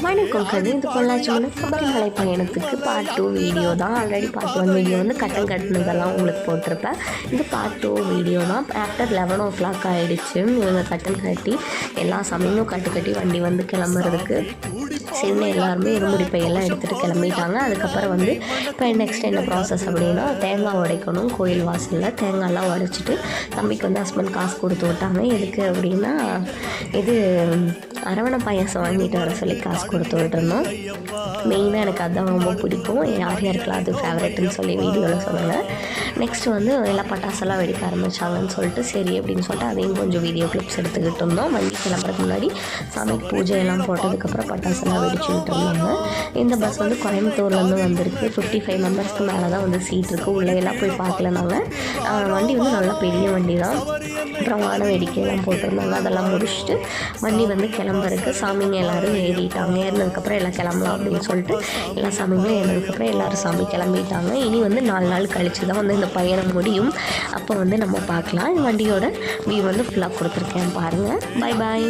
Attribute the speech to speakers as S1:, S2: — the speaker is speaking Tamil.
S1: வணக்கம் கண்ணு, இது பொள்ளாச்சி மலை சபரிமலை பயணத்துக்கு பார்ட் 2 வீடியோ தான். ஆல்ரெடி பார்ட் 1 வீடியோ வந்து கட்டம் கட்டினதெல்லாம் உங்களுக்கு போட்டிருப்பேன். இது பார்ட் 2 வீடியோ தான். ஆஃப்டர் 11 o'clock ஆகிடுச்சு. இவங்க கட்டம் கட்டி எல்லா சமயமும் கட்டி வண்டி வந்து கிளம்புறதுக்கு சின்ன எல்லாருமே இருமுடி பையெல்லாம் எடுத்துகிட்டு கிளம்பிட்டாங்க. அதுக்கப்புறம் வந்து இப்போ நெக்ஸ்ட் என்ன ப்ராசஸ் அப்படின்னா, தேங்காய் உடைக்கணும். கோயில் வாசலில் தேங்காய்லாம் உடைச்சிட்டு தம்பிக்கு வந்து ஹஸ்பண்ட் காசு கொடுத்து விட்டாங்க. எதுக்கு அப்படின்னா, இது அரவணை பாயாசம் வாங்கிட்டு வர சொல்லி காசு கொடுத்து விட்டுருந்தோம். மெயினாக எனக்கு அதுதான் ரொம்ப பிடிக்கும். யார் யாருக்கெல்லாம் அது ஃபேவரெட்டுன்னு சொல்லி வீடியோவில் சொன்னாங்க. நெக்ஸ்ட்டு வந்து எல்லாம் பட்டாசெல்லாம் வெடிக்க ஆரம்பித்தாங்கன்னு சொல்லிட்டு சரி அப்படின்னு சொல்லிட்டு அதையும் கொஞ்சம் வீடியோ கிளிப்ஸ் எடுத்துக்கிட்டு இருந்தோம். வண்டி கிளம்புறதுக்கு முன்னாடி சாமிக்கு பூஜையெல்லாம் போட்டதுக்கப்புறம் பட்டாசெல்லாம் வெடிச்சுக்கிட்டு இருந்தாங்க. இந்த பஸ் வந்து கோயம்புத்தூர்லேருந்து வந்திருக்கு. 55 மெம்பர்ஸ்க்கு மேலே தான் வந்து சீட் இருக்குது. உள்ளே எல்லாம் போய் பார்க்கல நாங்கள். வண்டி வந்து நல்லா பெரிய வண்டி தான். அப்புறம் வான வேடிக்கையெல்லாம் போட்டிருந்தாங்க. அதெல்லாம் முடிச்சுட்டு வண்டி வந்து கிளம்புறதுக்கு சாமிங்க எல்லோரும் ஏறிட்டாங்க. ஏறினதுக்கப்புறம் எல்லாம் கிளம்பலாம் அப்படின்னு சொல்லிட்டு எல்லா சாமிங்களும் ஏறினதுக்கப்புறம் எல்லோரும் சாமி கிளம்பிட்டாங்க. இனி வந்து 4 நாள் கழித்து தான் வந்து இந்த பயணம் முடியும். அப்போ வந்து நம்ம பார்க்கலாம். வண்டியோட வியூ வந்து ஃபுல்லாக கொடுத்துருக்கேன் பாருங்கள். Bye bye.